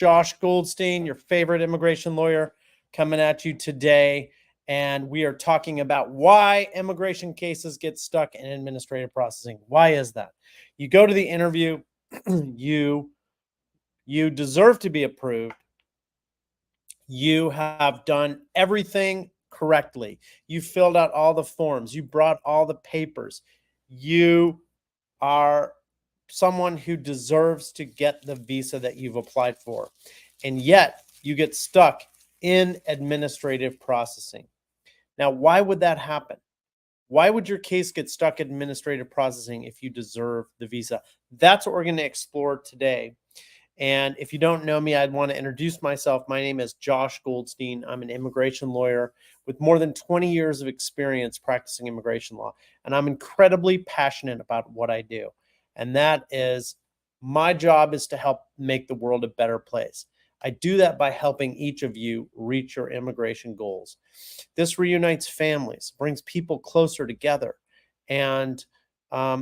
Josh Goldstein, your favorite immigration lawyer, coming at you today. And we are talking about why immigration cases get stuck in administrative processing. Why is that? You go to the interview, you deserve to be approved. You have done everything correctly. You filled out all the forms. You brought all the papers. You are someone who deserves to get the visa that you've applied for. And yet you get stuck in administrative processing. Now, why would that happen? Why would your case get stuck in administrative processing if you deserve the visa? That's what we're going to explore today. And if you don't know me, I'd want to introduce myself. My name is Josh Goldstein. I'm an immigration lawyer with more than 20 years of experience practicing immigration law. And I'm incredibly passionate about what I do. And that is, my job is to help make the world a better place. I do that by helping each of you reach your immigration goals. This reunites families, brings people closer together. And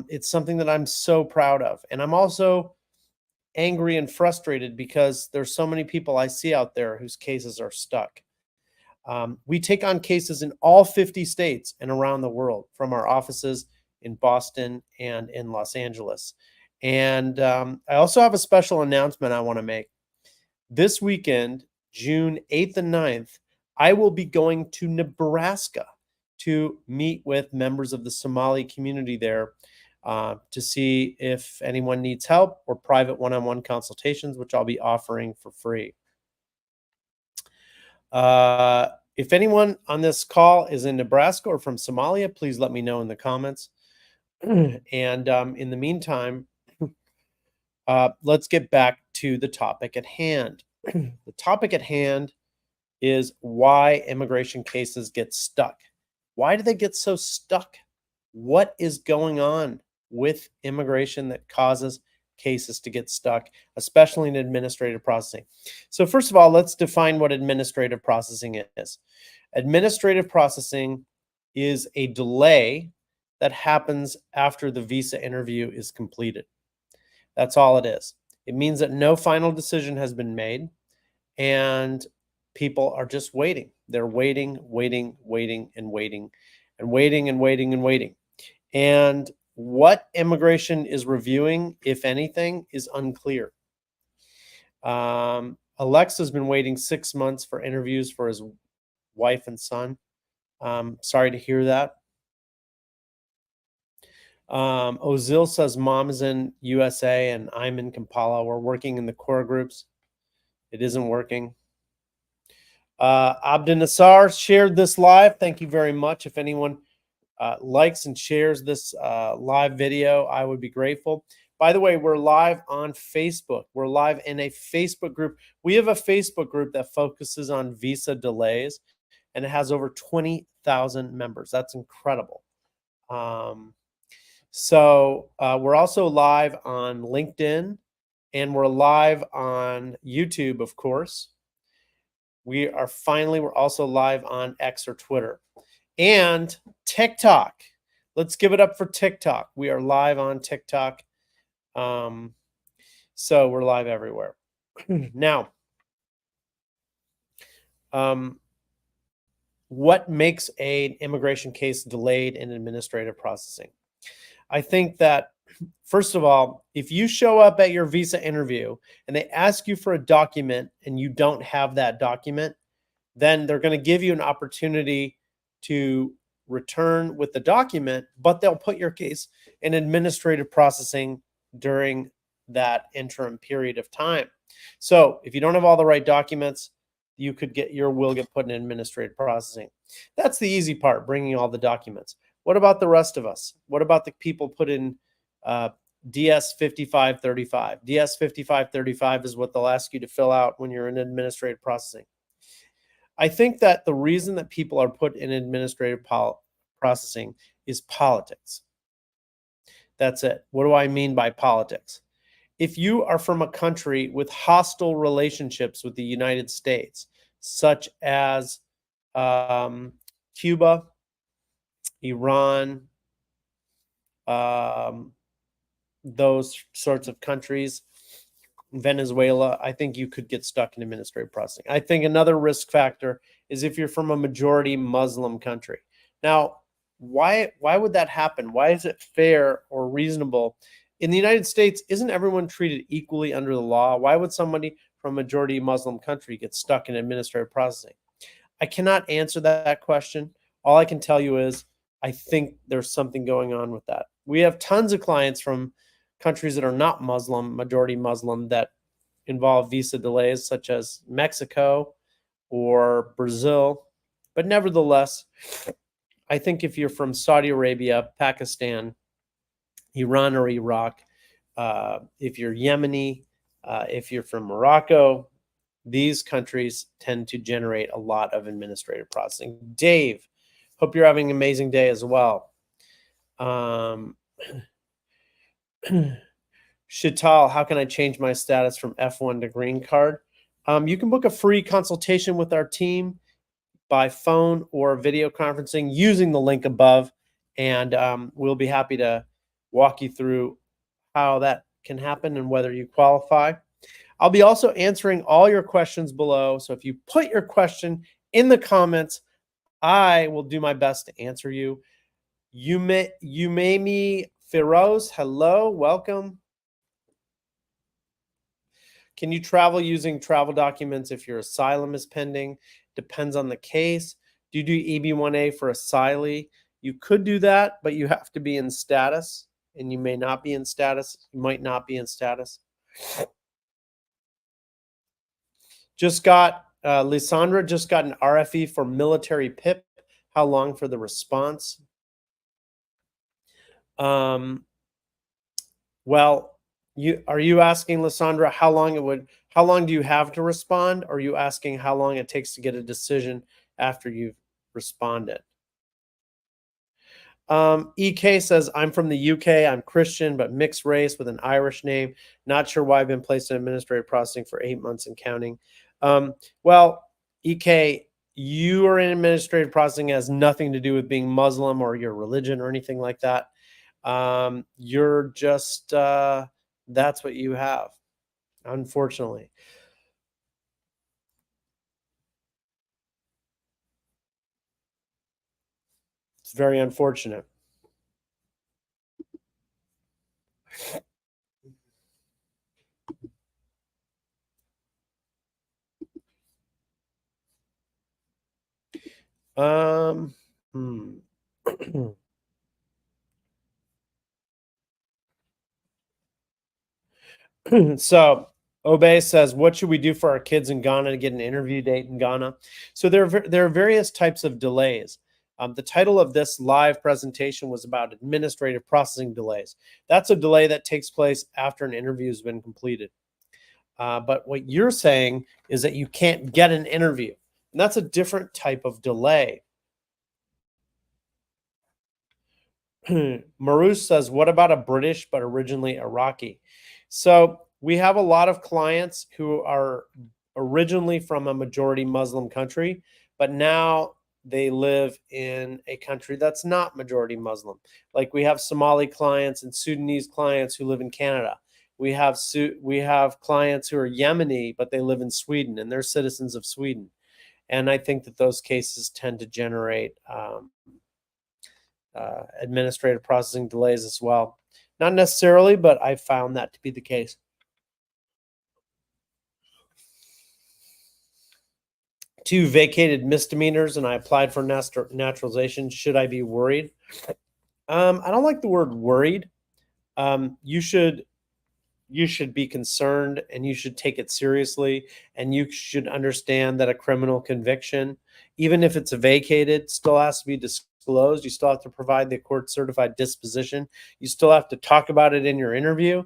it's something that I'm so proud of. And I'm also angry and frustrated because there's so many people I see out there whose cases are stuck. We take on cases in all 50 states and around the world from our offices in Boston and in Los Angeles. And I also have a special announcement I want to make. This weekend, June 8th and 9th, I will be going to Nebraska to meet with members of the Somali community there to see if anyone needs help or private one-on-one consultations, which I'll be offering for free. If anyone on this call is in Nebraska or from Somalia, please let me know in the comments. And in the meantime, let's get back to the topic at hand. The topic at hand is why immigration cases get stuck. Why do they get so stuck? What is going on with immigration that causes cases to get stuck, especially in administrative processing? So first of all, let's define what administrative processing is. Administrative processing is a delay that happens after the visa interview is completed. That's all it is. It means that no final decision has been made and people are just waiting. They're waiting. And what immigration is reviewing, if anything, is unclear. Alexa's been waiting 6 months for interviews for his wife and son. Sorry to hear that. Ozil says mom is in USA and I'm in Kampala. We're working in the core groups. It isn't working. Abdinassar shared this live. Thank you very much. If anyone likes and shares this live video, I would be grateful. By the way, we're live on Facebook. We're live in a Facebook group. We have a Facebook group that focuses on visa delays, and it has over 20,000 members. That's incredible. So we're also live on LinkedIn, and we're live on YouTube, of course. We're also live on X or Twitter and TikTok. Let's give it up for TikTok. We are live on TikTok. So we're live everywhere. Now, what makes an immigration case delayed in administrative processing? I think that, first of all, if you show up at your visa interview and they ask you for a document and you don't have that document, then they're going to give you an opportunity to return with the document, but they'll put your case in administrative processing during that interim period of time. So if you don't have all the right documents, you could will get put in administrative processing. That's the easy part, bringing all the documents. What about the rest of us? What about the people put in DS 5535? DS 5535 is what they'll ask you to fill out when you're in administrative processing. I think that the reason that people are put in administrative processing is politics. That's it. What do I mean by politics? If you are from a country with hostile relationships with the United States, such as Cuba, Iran, those sorts of countries, Venezuela, I think you could get stuck in administrative processing. I think another risk factor is if you're from a majority Muslim country. Now, why would that happen? Why is it fair or reasonable? In the United States, isn't everyone treated equally under the law? Why would somebody from a majority Muslim country get stuck in administrative processing? I cannot answer that question. All I can tell you is I think there's something going on with that. We have tons of clients from countries that are not Muslim, majority Muslim, that involve visa delays, such as Mexico or Brazil. But nevertheless, I think if you're from Saudi Arabia, Pakistan, Iran, or Iraq, if you're Yemeni, if you're from Morocco, these countries tend to generate a lot of administrative processing. Dave, hope you're having an amazing day as well. Shital, how can I change my status from F1 to green card? You can book a free consultation with our team by phone or video conferencing using the link above, and we'll be happy to walk you through how that can happen and whether you qualify. I'll be also answering all your questions below. So if you put your question in the comments, I will do my best to answer you. Umemi Feroz, hello, welcome. Can you travel using travel documents if your asylum is pending? Depends on the case. Do you do EB1A for asylee? You could do that, but you have to be in status, and you may not be in status. You might not be in status. Lysandra just got an RFE for military PIP. How long for the response? Well, are you asking, Lysandra, how long do you have to respond? Or are you asking how long it takes to get a decision after you've responded? EK says, I'm from the UK. I'm Christian, but mixed race with an Irish name. Not sure why I've been placed in administrative processing for 8 months and counting. Well, EK, you are in administrative processing. It has nothing to do with being Muslim or your religion or anything like that. You're just, that's what you have, unfortunately. It's very unfortunate. So Obey says, what should we do for our kids in Ghana to get an interview date in Ghana? So there are various types of delays. The title of this live presentation was about administrative processing delays. That's a delay that takes place after an interview has been completed. But what you're saying is that you can't get an interview, and that's a different type of delay. Marouche says, what about a British but originally Iraqi? So we have a lot of clients who are originally from a majority Muslim country, but now they live in a country that's not majority Muslim. Like we have Somali clients and Sudanese clients who live in Canada. We have clients who are Yemeni, but they live in Sweden and they're citizens of Sweden. And I think that those cases tend to generate administrative processing delays as well. Not necessarily, but I found that to be the case. Two vacated misdemeanors, and I applied for naturalization. Should I be worried? I don't like the word worried. You should be concerned, and you should take it seriously, and you should understand that a criminal conviction, even if it's vacated, still has to be disclosed. You still have to provide the court certified disposition. You still have to talk about it in your interview.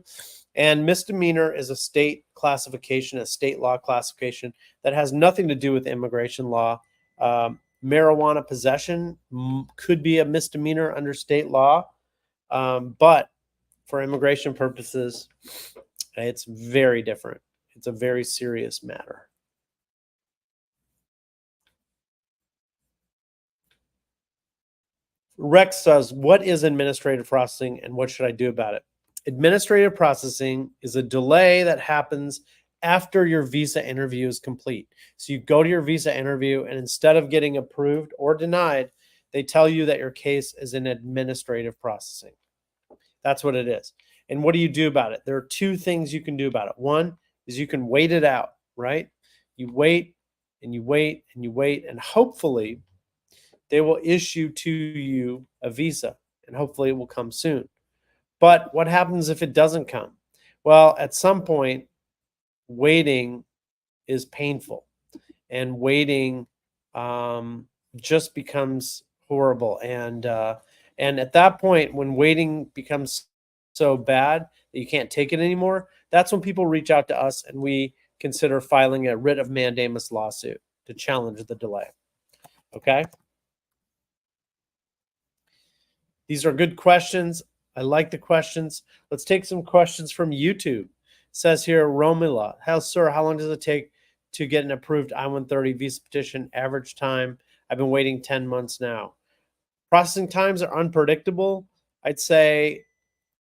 And misdemeanor is a state classification, a state law classification that has nothing to do with immigration law. Marijuana possession could be a misdemeanor under state law, but for immigration purposes, it's very different. It's a very serious matter. Rex says, what is administrative processing and what should I do about it? Administrative processing is a delay that happens after your visa interview is complete. So you go to your visa interview, and instead of getting approved or denied, they tell you that your case is in administrative processing. That's what it is. And what do you do about it? There are two things you can do about it. One is you can wait it out, right? You wait and you wait and you wait, and hopefully they will issue to you a visa, and hopefully it will come soon. But what happens if it doesn't come? Well, at some point, waiting is painful, and waiting just becomes horrible. And at that point, when waiting becomes so bad that you can't take it anymore, that's when people reach out to us, and we consider filing a writ of mandamus lawsuit to challenge the delay. Okay. These are good questions. I like the questions. Let's take some questions from YouTube. It says here, Romila, sir, how long does it take to get an approved I-130 visa petition? Average time, I've been waiting 10 months now. Processing times are unpredictable. I'd say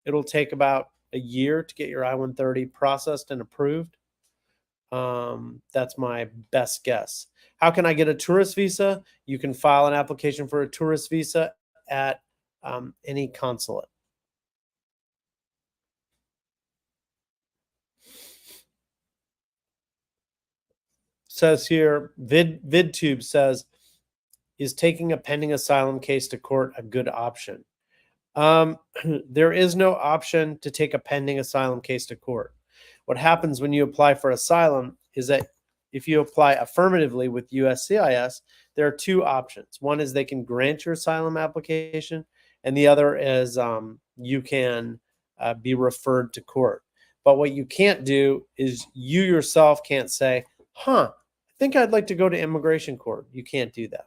it'll take about a year to get your I-130 processed and approved. That's my best guess. How can I get a tourist visa? You can file an application for a tourist visa at any consulate. Says here, VidTube says, is taking a pending asylum case to court a good option? There is no option to take a pending asylum case to court. What happens when you apply for asylum is that if you apply affirmatively with USCIS, there are two options. One is they can grant your asylum application, and the other is you can be referred to court. But what you can't do is you yourself can't say, I think I'd like to go to immigration court. You can't do that.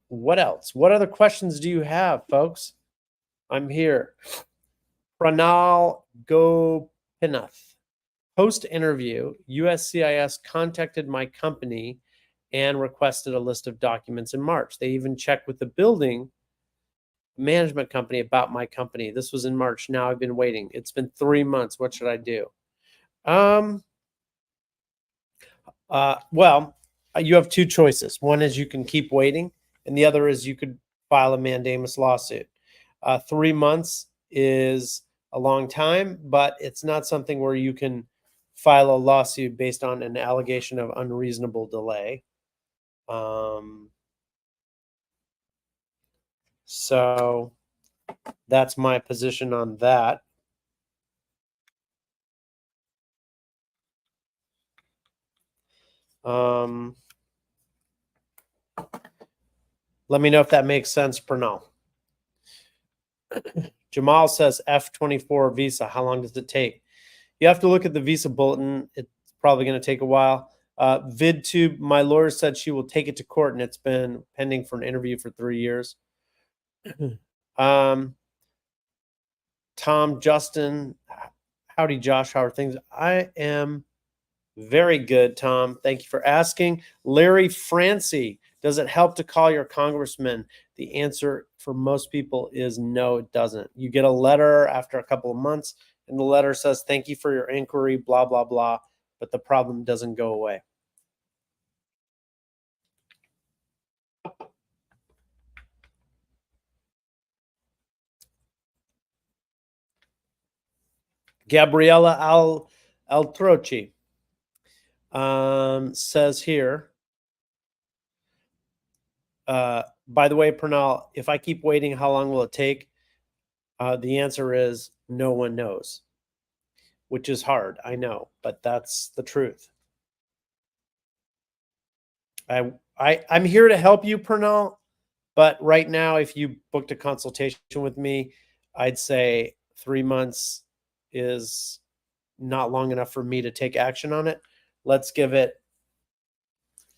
What else? What other questions do you have, folks? I'm here. Pranal Gopinath. Post interview, USCIS contacted my company and requested a list of documents in March. They even checked with the building management company about my company. This was in March. Now I've been waiting. It's been 3 months. What should I do? Well, you have two choices. One is you can keep waiting, and the other is you could file a mandamus lawsuit. 3 months is a long time, but it's not something where you can file a lawsuit based on an allegation of unreasonable delay. So that's my position on that. Let me know if that makes sense, Pernell. Jamal says F-24 visa. How long does it take? You have to look at the visa bulletin. It's probably going to take a while. VidTube, my lawyer said she will take it to court, and it's been pending for an interview for 3 years. Tom, Justin, howdy, Josh. How are things? I am very good, Tom. Thank you for asking. Larry Francie, does it help to call your congressman? The answer for most people is no, it doesn't. You get a letter after a couple of months, and the letter says, thank you for your inquiry, blah, blah, blah, but the problem doesn't go away. Gabriella Altroci says here, by the way, Pernal, if I keep waiting, how long will it take? The answer is no one knows, which is hard, I know, but that's the truth. I'm here to help you, Pernal, but right now, if you booked a consultation with me, I'd say 3 months is not long enough for me to take action on it. Let's give it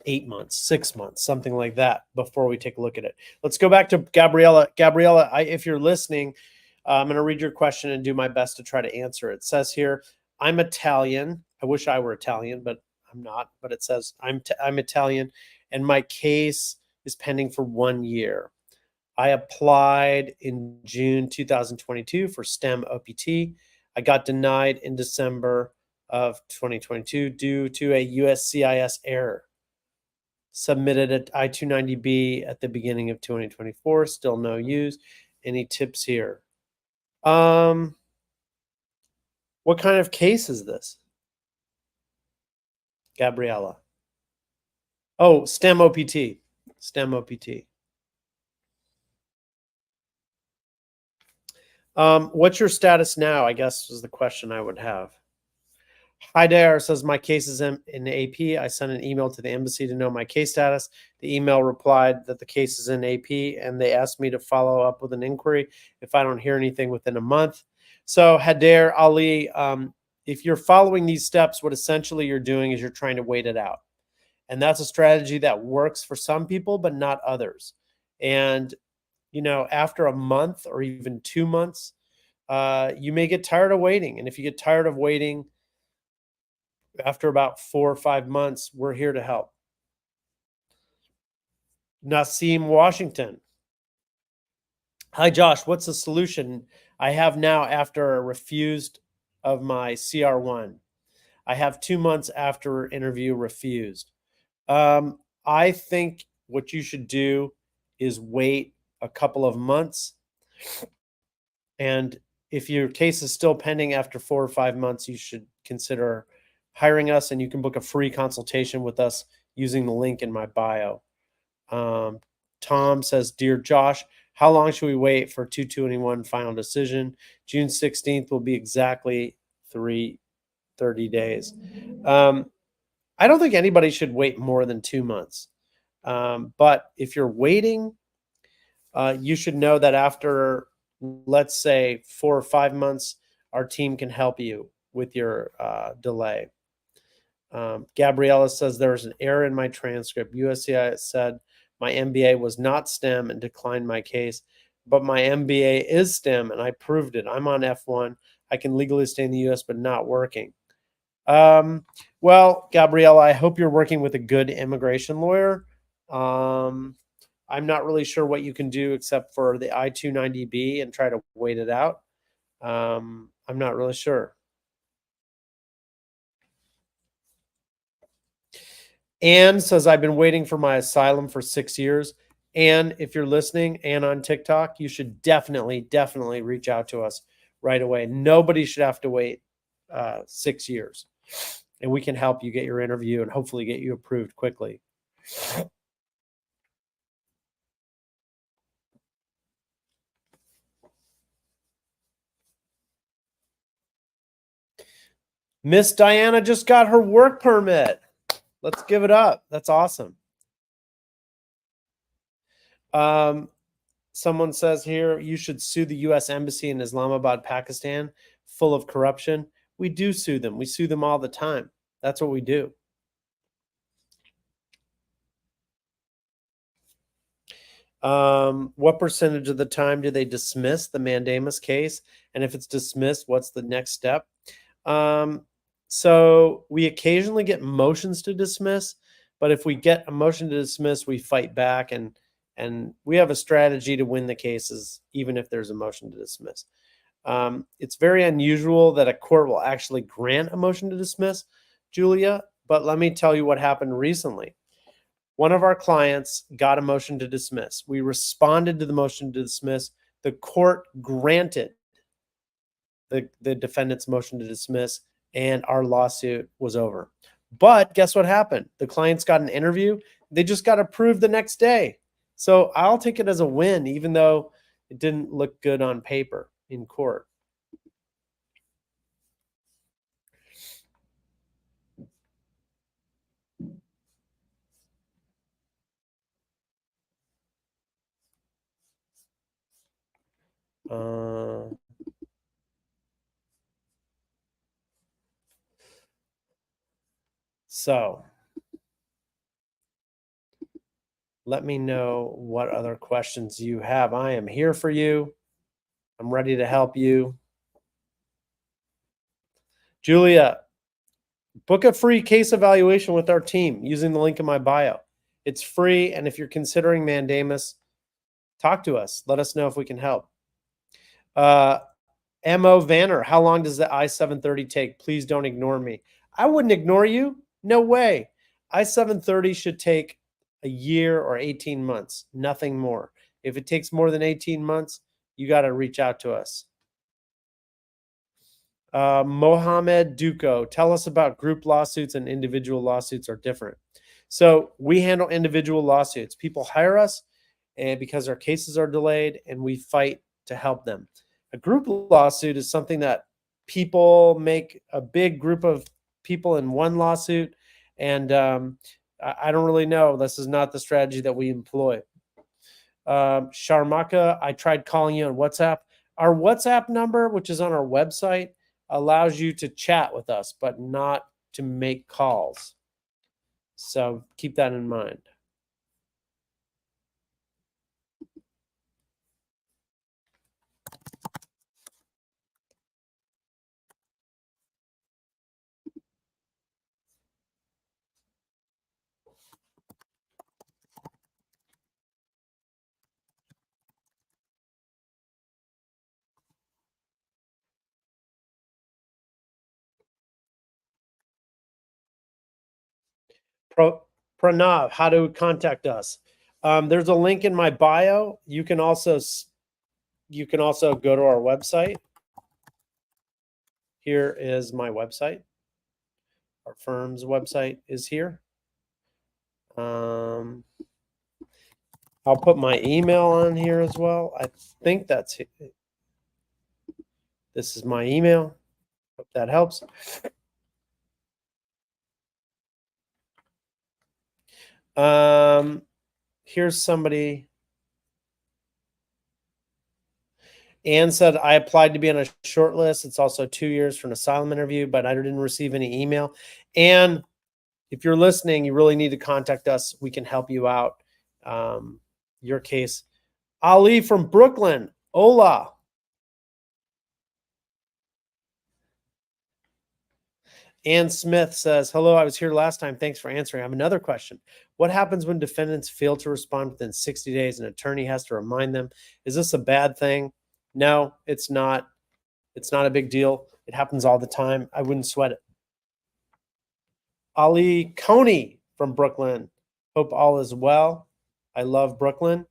8 months, 6 months, something like that before we take a look at it. Let's go back to Gabriella. Gabriella, if you're listening, I'm going to read your question and do my best to try to answer it. It says here, I'm Italian. I wish I were Italian, but I'm not. But it says, I'm Italian, and my case is pending for 1 year. I applied in June 2022 for STEM OPT. I got denied in December of 2022 due to a USCIS error. Submitted at I-290B at the beginning of 2024. Still no use. Any tips here? What kind of case is this? Gabriella. Oh, STEM OPT. STEM OPT. What's your status now? I guess is the question I would have. Hi there, says my case is in AP. I sent an email to the embassy to know my case status. The email replied that the case is in AP, and they asked me to follow up with an inquiry if I don't hear anything within a month. So Hadair Ali, if you're following these steps, what essentially you're doing is you're trying to wait it out. And that's a strategy that works for some people, but not others. And, after a month or even 2 months, you may get tired of waiting. And if you get tired of waiting, after about 4 or 5 months, we're here to help. Nasim Washington. Hi, Josh. What's the solution I have now after refused of my CR1? I have 2 months after interview refused. I think what you should do is wait a couple of months. And if your case is still pending after 4 or 5 months, you should consider hiring us, and you can book a free consultation with us using the link in my bio. Tom says, Dear Josh, how long should we wait for 221 final decision? June 16th will be exactly 30 days. I don't think anybody should wait more than 2 months. But if you're waiting, you should know that after, let's say, 4 or 5 months, our team can help you with your delay. Gabriella says there was an error in my transcript. USCIS said my MBA was not STEM and declined my case, but my MBA is STEM and I proved it. I'm on F1. I can legally stay in the US, but not working. Well, Gabriella, I hope you're working with a good immigration lawyer. I'm not really sure what you can do except for the I-290B and try to wait it out. I'm not really sure. Anne says, I've been waiting for my asylum for 6 years. And if you're listening, Anne on TikTok, you should definitely reach out to us right away. Nobody should have to wait 6 years. And we can help you get your interview and hopefully get you approved quickly. Miss Diana just got her work permit. Let's give it up. That's awesome. Someone says here, you should sue the U.S. Embassy in Islamabad, Pakistan, full of corruption. We do sue them. We sue them all the time. That's what we do. What percentage of the time do they dismiss the Mandamus case? And if it's dismissed, what's the next step? So we occasionally get motions to dismiss, but if we get a motion to dismiss, we fight back, and we have a strategy to win the cases, even if there's a motion to dismiss. It's very unusual that a court will actually grant a motion to dismiss, Julia, but let me tell you what happened recently. One of our clients got a motion to dismiss. We responded to the motion to dismiss. The court granted the defendant's motion to dismiss, and our lawsuit was over. But guess what happened? The clients got an interview. They just got approved the next day. So I'll take it as a win, even though it didn't look good on paper in court. So let me know what other questions you have. I am here for you. I'm ready to help you. Julia, book a free case evaluation with our team using the link in my bio. It's free, and if you're considering Mandamus, talk to us. Let us know if we can help. Mo Vanner, how long does the I-730 take? Please don't ignore me. I wouldn't ignore you. No way. I-730 should take a year or 18 months, nothing more. If it takes more than 18 months, you got to reach out to us. Mohammed Duco, tell us about group lawsuits and individual lawsuits are different. So we handle individual lawsuits. People hire us and because their cases are delayed and we fight to help them. A group lawsuit is something that people make a big group of people in one lawsuit. And I don't really know. This is not the strategy that we employ. Sharmaka, I tried calling you on WhatsApp. Our WhatsApp number, which is on our website, allows you to chat with us, but not to make calls. So keep that in mind. Pranav, how to contact us? There's a link in my bio. You can also go to our website. Here is my website. Our firm's website is here. I'll put my email on here as well. I think that's it. This is my email. Hope that helps. Here's somebody. Anne said, I applied to be on a short list. It's also 2 years for an asylum interview, but I didn't receive any email. And if you're listening, you really need to contact us. We can help you out. Your case. Ali from Brooklyn. Hola. Ann Smith says, hello, I was here last time. Thanks for answering. I have another question. What happens when defendants fail to respond within 60 days? An attorney has to remind them. Is this a bad thing? No, it's not. It's not a big deal. It happens all the time. I wouldn't sweat it. Ali Coney from Brooklyn. Hope all is well. I love Brooklyn.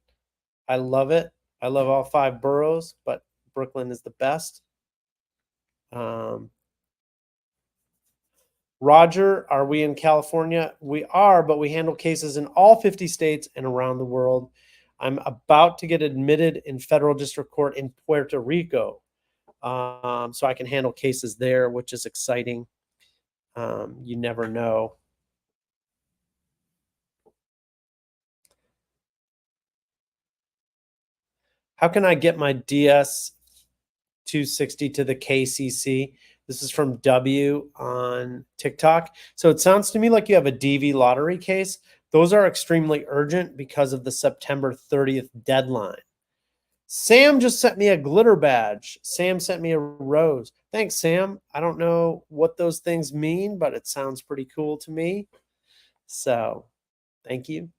I love it. I love all 5 boroughs, but Brooklyn is the best. Roger, are we in California? We are, but we handle cases in all 50 states and around the world. I'm about to get admitted in federal district court in Puerto Rico. So I can handle cases there, which is exciting. You never know. How can I get my DS 260 to the KCC? This is from W on TikTok. So it sounds to me like you have a DV lottery case. Those are extremely urgent because of the September 30th deadline. Sam just sent me a glitter badge. Sam sent me a rose. Thanks, Sam. I don't know what those things mean, but it sounds pretty cool to me. So thank you.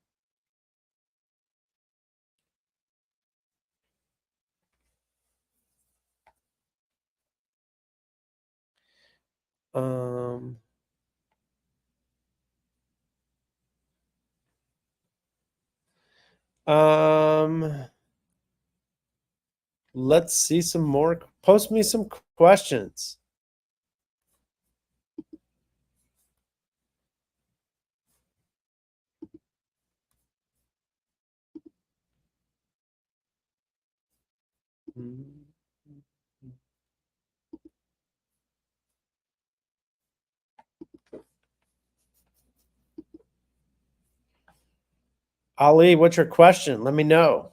Um, let's see some more. Post me some questions. Ali, what's your question? Let me know.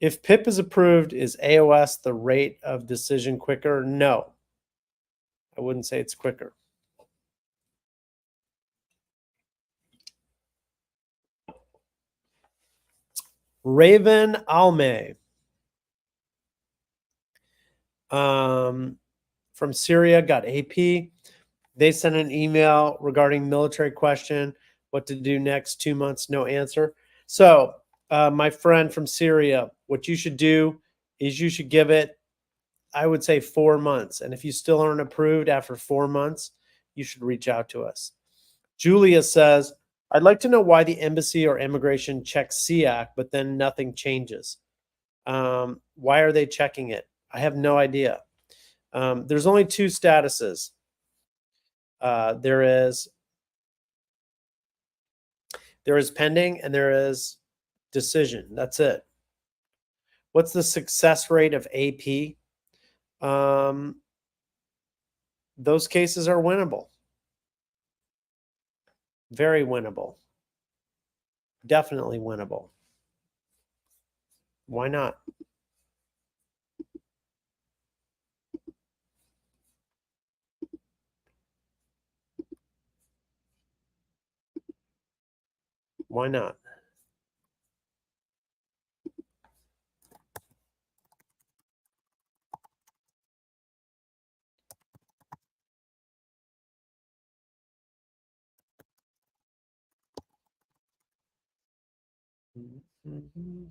If PIP is approved, is AOS the rate of decision quicker? No, I wouldn't say it's quicker. Raven Alme from Syria got AP. They sent an email regarding military question, what to do next, 2 months, no answer. So, my friend from Syria, what you should do is you should give it, I would say, 4 months. And if you still aren't approved after 4 months, you should reach out to us. Julia says, I'd like to know why the embassy or immigration checks SEAC, but then nothing changes. Why are they checking it? I have no idea. There's only two statuses. There is pending and there is decision. That's it. What's the success rate of AP? Those cases are winnable. Very winnable. Definitely winnable. Why not? Why not? Mm-hmm.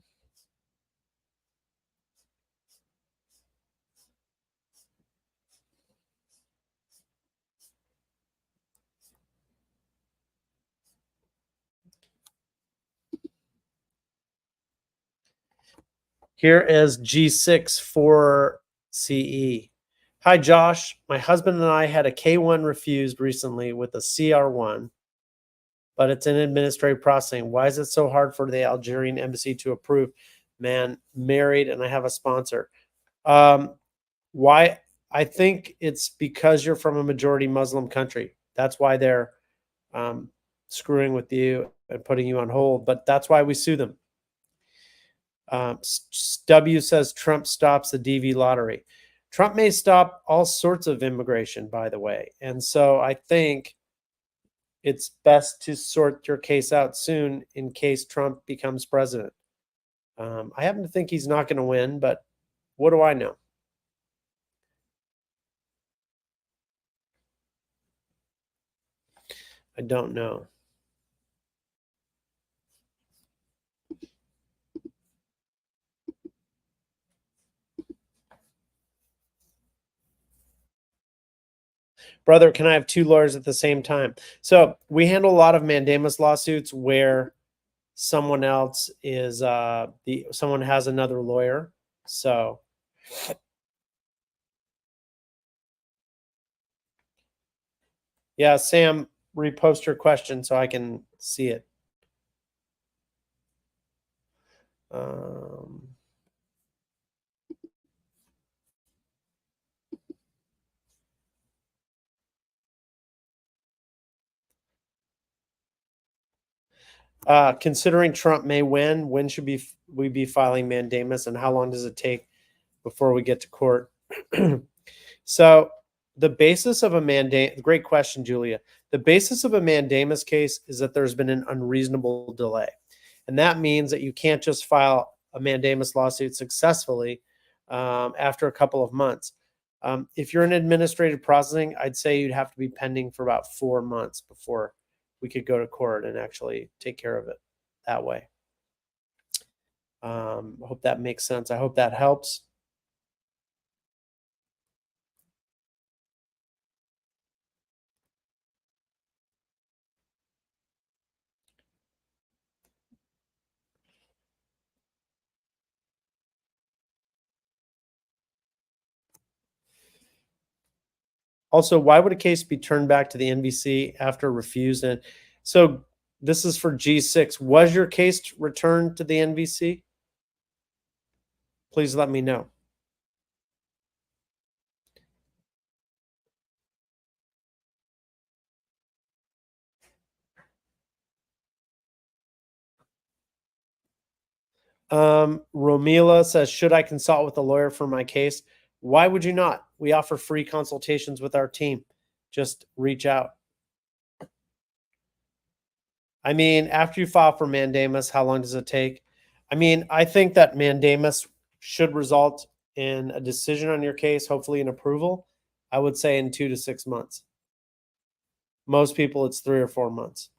Here is G6 for CE. Hi, Josh. My husband and I had a K1 refused recently with a CR1, but it's in administrative processing. Why is it so hard for the Algerian embassy to approve? Man, married and I have a sponsor. Why? I think it's because you're from a majority Muslim country. That's why they're screwing with you and putting you on hold. But that's why we sue them. W says Trump stops the DV lottery. Trump may stop all sorts of immigration, by the way. And so I think it's best to sort your case out soon in case Trump becomes president. I happen to think he's not going to win, but what do I know? I don't know. Brother, can I have two lawyers at the same time? So we handle a lot of mandamus lawsuits where someone else is someone has another lawyer. So yeah, Sam, repost your question so I can see it. Considering Trump may win, when should we be filing mandamus, and how long does it take before we get to court? So the basis of a mandamus, great question, Julia. The basis of a mandamus case is that there's been an unreasonable delay. And that means that you can't just file a mandamus lawsuit successfully after a couple of months. If you're in administrative processing, I'd say you'd have to be pending for about 4 months before we could go to court and actually take care of it that way. I hope that makes sense. I hope that helps. Also, why would a case be turned back to the NBC after refused? And so this is for G6. Was your case returned to the NBC? Please let me know. Romila says, should I consult with a lawyer for my case? Why would you not? We offer free consultations with our team. Just reach out. I mean, after you file for mandamus, how long does it take? I mean, I think that mandamus should result in a decision on your case, hopefully an approval. I would say in 2 to 6 months. Most people, it's 3 or 4 months.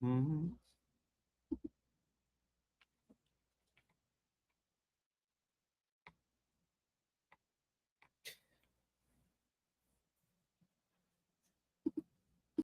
Mm-hmm.